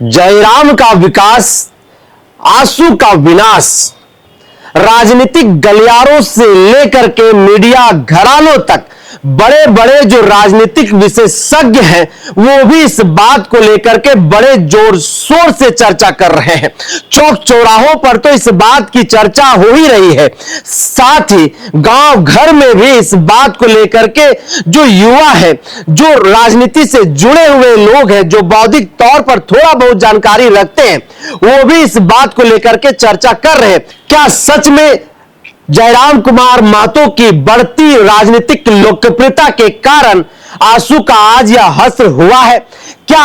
जयराम का विकास, आंसू का विनाश। राजनीतिक गलियारों से लेकर के मीडिया घरानों तक बड़े बड़े जो राजनीतिक विशेषज्ञ हैं वो भी इस बात को लेकर के बड़े जोर शोर से चर्चा कर रहे हैं। चौक चौराहों पर तो इस बात की चर्चा हो ही रही है, साथ ही गांव घर में भी इस बात को लेकर के जो युवा है, जो राजनीति से जुड़े हुए लोग हैं, जो बौद्धिक तौर पर थोड़ा बहुत जानकारी रखते हैं, वो भी इस बात को लेकर के चर्चा कर रहे हैं। क्या सच में जयराम कुमार महतो की बढ़ती राजनीतिक लोकप्रियता के कारण आंसू का आज यह हश्र हुआ है? क्या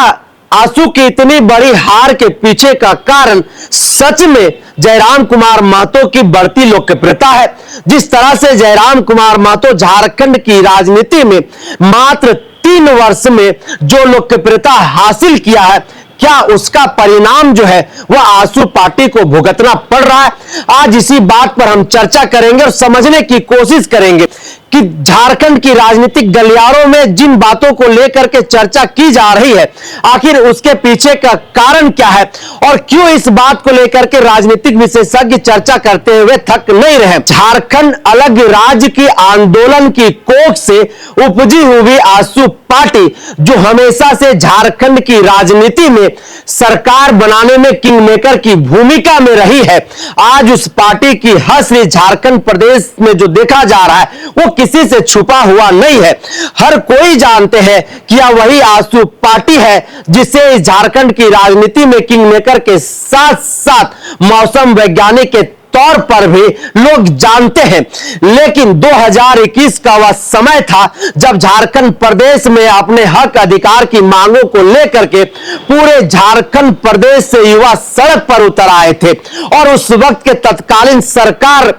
आंसू की इतनी बड़ी हार के पीछे का कारण सच में जयराम कुमार महतो की बढ़ती लोकप्रियता है? जिस तरह से जयराम कुमार महतो झारखंड की राजनीति में मात्र 3 वर्ष में जो लोकप्रियता हासिल किया है, क्या उसका परिणाम जो है वह आंसू पार्टी को भुगतना पड़ रहा है? आज इसी बात पर हम चर्चा करेंगे और समझने की कोशिश करेंगे कि झारखंड की राजनीतिक गलियारों में जिन बातों को लेकर के चर्चा की जा रही है, आखिर उसके पीछे का कारण क्या है और क्यों इस बात को लेकर के राजनीतिक विशेषज्ञ चर्चा करते हुए थक नहीं रहे। झारखंड अलग राज्य की आंदोलन की कोख से उपजी हुई आंसू पार्टी, जो हमेशा से झारखंड की राजनीति में सरकार बनाने में किंग मेकर की भूमिका में रही है, आज उस पार्टी की हश्र झारखंड प्रदेश में जो देखा जा रहा है वो किसी से छुपा हुआ नहीं है। हर कोई जानते हैं कि यह वही आंसू पार्टी है जिसे झारखंड की राजनीति में किंग मेकर के साथ साथ मौसम वैज्ञानिक के तौर पर भी लोग जानते हैं। लेकिन 2021 का वह समय था जब झारखंड प्रदेश में अपने हक अधिकार की मांगों को लेकर के पूरे झारखंड प्रदेश से युवा सड़क पर उतर आए थे और उस वक्त के तत्कालीन सरकार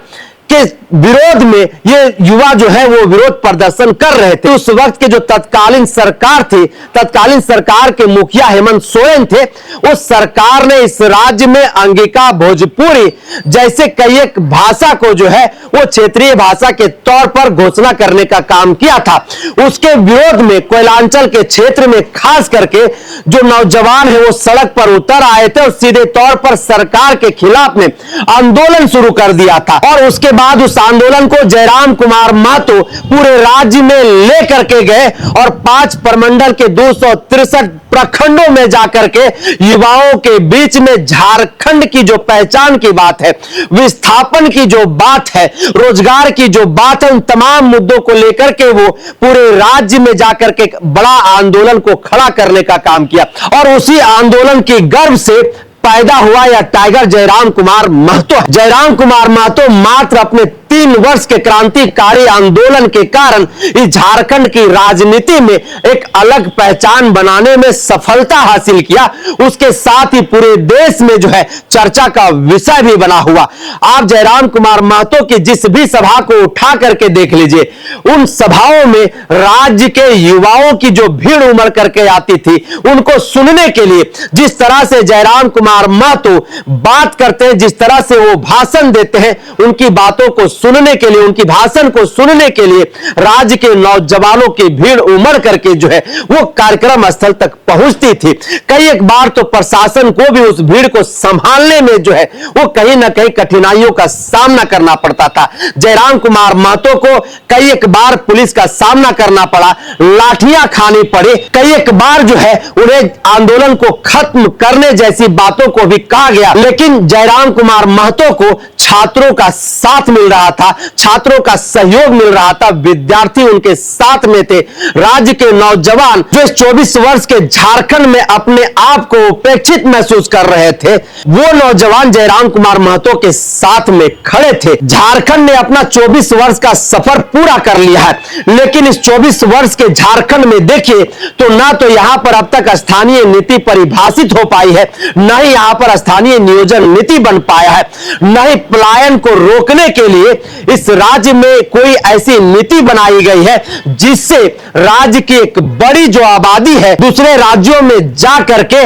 के विरोध में ये युवा जो है वो विरोध प्रदर्शन कर रहे थे। उस वक्त के जो तत्कालीन सरकार थी, तत्कालीन सरकार के मुखिया हेमंत सोरेन थे, उस सरकार ने इस राज्य में अंगिका भोजपुरी जैसे कई एक भाषा को जो है वो क्षेत्रीय भाषा के तौर पर घोषणा करने का काम किया था। उसके विरोध में कोयलांचल के क्षेत्र में खास करके जो नौजवान है वो सड़क पर उतर आए थे और सीधे तौर पर सरकार के खिलाफ में आंदोलन शुरू कर दिया था। और उसके बाद उस आंदोलन को जयराम कुमार महतो पूरे राज्य में लेकर के गए और 5 प्रमंडल के 263 प्रखंडों में जाकर के युवाओं के बीच में झारखंड की जो पहचान की बात है, विस्थापन की जो बात है, रोजगार की जो बात है, उन तमाम मुद्दों को लेकर के वो पूरे राज्य में जाकर के बड़ा आंदोलन को खड़ा करने का काम किया। और उसी आंदोलन की गर्व से पैदा हुआ या टाइगर जयराम कुमार महतो। जयराम कुमार महतो मात्र अपने 3 वर्ष के क्रांतिकारी आंदोलन के कारण इस झारखंड की राजनीति में एक अलग पहचान बनाने में सफलता हासिल किया। उसके साथ ही पूरे देश में जो है चर्चा का विषय भी बना हुआ। आप जयराम कुमार महतो की जिस भी सभा को उठा करके देख लीजिए, उन सभाओं में राज्य के युवाओं की जो भीड़ उमड़ करके आती थी, उनको सुनने के लिए जिस तरह से जयराम कुमार महतो बात करते हैं, जिस तरह से वो भाषण देते हैं, उनकी बातों को सुनने के लिए, उनकी भाषण को सुनने के लिए राज्य के नौजवानों की भीड़ उमड़ करके जो है वो कार्यक्रम स्थल तक पहुंचती थी। कई एक बार तो प्रशासन को भी उस भीड़ को संभालने में जो है वो कहीं ना कहीं कठिनाइयों का सामना करना पड़ता था। जयराम कुमार महतो को कई एक बार पुलिस का सामना करना पड़ा, लाठियां खानी पड़ी, कई एक बार जो है उन्हें आंदोलन को खत्म करने जैसी बातों को भी कहा गया। लेकिन जयराम कुमार महतो को छात्रों का साथ मिल रहा था, छात्रों का सहयोग मिल रहा था, विद्यार्थी उनके साथ में थे। राज्य के नौजवान जो इस 24 वर्ष के झारखंड में अपने आप को उपेक्षित महसूस कर रहे थे, वो नौजवान जयराम कुमार महतो के साथ में खड़े थे। झारखंड ने अपना 24 वर्ष का सफर पूरा कर लिया है, लेकिन इस 24 वर्ष के झारखंड में देखिए तो ना तो यहां पर अब तक स्थानीय नीति परिभाषित हो पाई है, न ही यहां पर स्थानीय नियोजन नीति बन पाया है, न ही पलायन को रोकने के लिए इस राज्य में कोई ऐसी नीति बनाई गई है जिससे राज्य की एक बड़ी जो आबादी है दूसरे राज्यों में जा करके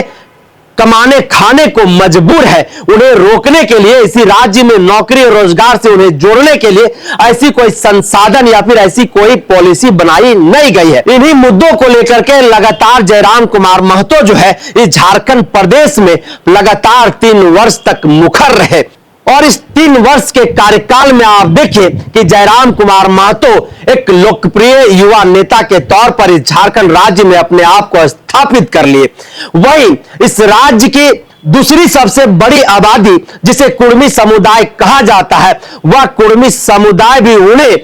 कमाने खाने को मजबूर है, उन्हें रोकने के लिए, इसी राज्य में नौकरी और रोजगार से उन्हें जोड़ने के लिए ऐसी कोई संसाधन या फिर ऐसी कोई पॉलिसी बनाई नहीं गई है। इन्हीं मुद्दों को लेकर के लगातार जयराम कुमार महतो जो है इस झारखंड प्रदेश में लगातार 3 वर्ष तक मुखर रहे। और इस 3 वर्ष के कार्यकाल में आप देखिए कि जयराम कुमार महतो एक लोकप्रिय युवा नेता के तौर पर इस झारखंड राज्य में अपने आप को स्थापित कर लिए। वहीं इस राज्य की दूसरी सबसे बड़ी आबादी जिसे कुर्मी समुदाय कहा जाता है, वह कुर्मी समुदाय भी उन्हें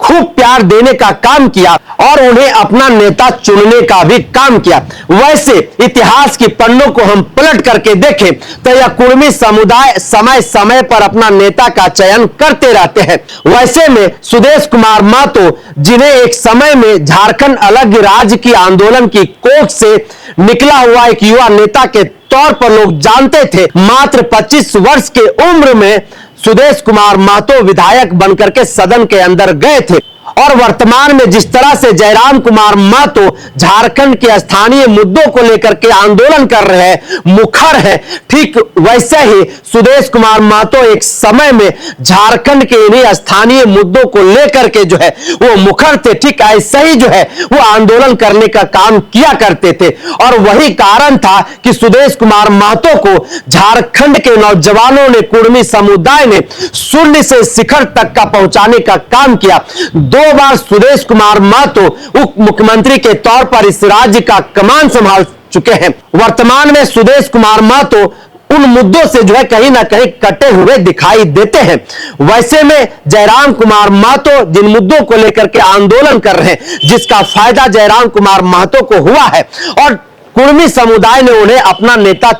खूब प्यार देने का काम किया और उन्हें अपना नेता चुनने का भी काम किया। वैसे इतिहास की पन्नों को हम पलट करके देखें तो यह कुर्मी समुदाय समय समय पर अपना नेता का चयन करते रहते हैं। वैसे में सुदेश कुमार महतो, जिन्हें एक समय में झारखंड अलग राज्य की आंदोलन की कोख से निकला हुआ एक युवा नेता के तौर पर लोग जानते थे, मात्र 25 वर्ष के उम्र में सुदेश कुमार महतो विधायक बनकर के सदन के अंदर गए थे। और वर्तमान में जिस तरह से जयराम कुमार महतो झारखंड के स्थानीय मुद्दों को लेकर के आंदोलन कर रहे हैं, मुखर है, ठीक वैसे ही सुदेश कुमार महतो एक समय में झारखंड के इन्हीं स्थानीय मुद्दों को लेकर के जो है वो मुखर थे। ठीक ऐसे ही जो है वो आंदोलन करने का काम किया करते थे। और वही कारण था कि सुदेश कुमार महतो को झारखंड के नौजवानों ने, कुर्मी समुदाय ने शून्य से शिखर तक का पहुंचाने का काम किया। 2 बार सुदेश कुमार महतो उप मुख्यमंत्री के तौर पर इस राज्य का कमान संभाल चुके हैं। वर्तमान में सुदेश कुमार महतो उन मुद्दों से जो है कहीं ना कहीं कटे हुए दिखाई देते हैं। वैसे में जयराम कुमार महतो जिन मुद्दों को लेकर के आंदोलन कर रहे हैं, जिसका फायदा जयराम कुमार महतो को हुआ है और कुर्मी समुदाय ने उन्हें अपना नेता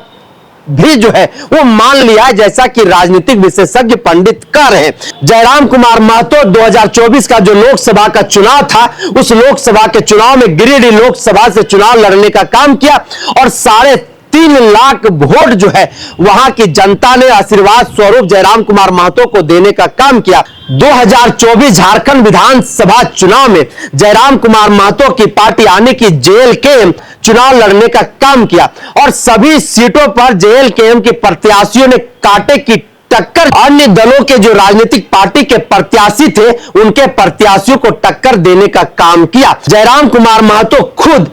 भी जो है वो मान लिया है, जैसा कि राजनीतिक विशेषज्ञ पंडित कह रहे हैं। जयराम कुमार महतो 2024 का जो लोकसभा का चुनाव था, उस लोकसभा के चुनाव में गिरिडीह लोकसभा से चुनाव लड़ने का काम किया और 3.5 लाख वोट जो है वहां की जनता ने आशीर्वाद स्वरूप जयराम कुमार महतो को देने का काम किया। 2024 झारखंड विधानसभा चुनाव में जयराम कुमार महतो की पार्टी आने की JLKM चुनाव लड़ने का काम किया और सभी सीटों पर JLKM के प्रत्याशियों ने कांटे की टक्कर, अन्य दलों के जो राजनीतिक पार्टी के प्रत्याशी थे उनके प्रत्याशियों को टक्कर देने का काम किया। जयराम कुमार महतो खुद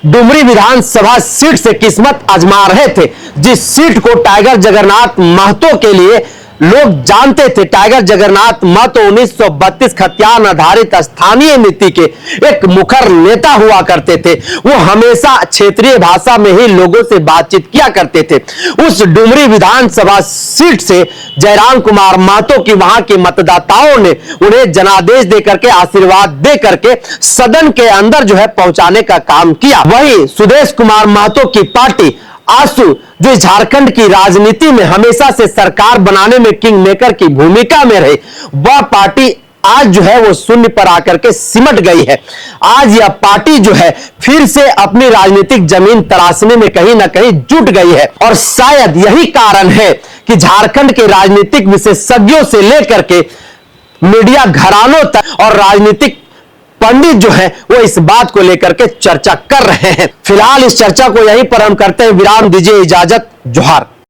डुमरी विधानसभा सीट से किस्मत आजमा रहे थे, जिस सीट को टाइगर जगन्नाथ महतो के लिए लोग जानते थे। टाइगर जगन्नाथ महतो 1932 खतियान आधारित स्थानीय नीति के एक मुखर नेता हुआ करते थे। वो हमेशा क्षेत्रीय भाषा में ही लोगों से बातचीत किया करते थे। उस डुमरी विधानसभा सीट से जयराम कुमार महतो की वहां के मतदाताओं ने उन्हें जनादेश देकर के, आशीर्वाद दे करके सदन के अंदर जो है पहुंचाने का काम किया। वही सुदेश कुमार महतो की पार्टी आसू, जो झारखंड की राजनीति में हमेशा से सरकार बनाने में किंग मेकर की भूमिका में रही, वह पार्टी आज जो है वो शून्य पर आकर के सिमट गई है। आज यह पार्टी जो है फिर से अपनी राजनीतिक जमीन तराशने में कहीं ना कहीं जुट गई है। और शायद यही कारण है कि झारखंड के राजनीतिक विशेषज्ञों से लेकर के मीडिया घरानों तक और राजनीतिक पंडित जो है वो इस बात को लेकर के चर्चा कर रहे हैं। फिलहाल इस चर्चा को यहीं पर हम करते हैं विराम। दीजिए इजाजत। जोहार।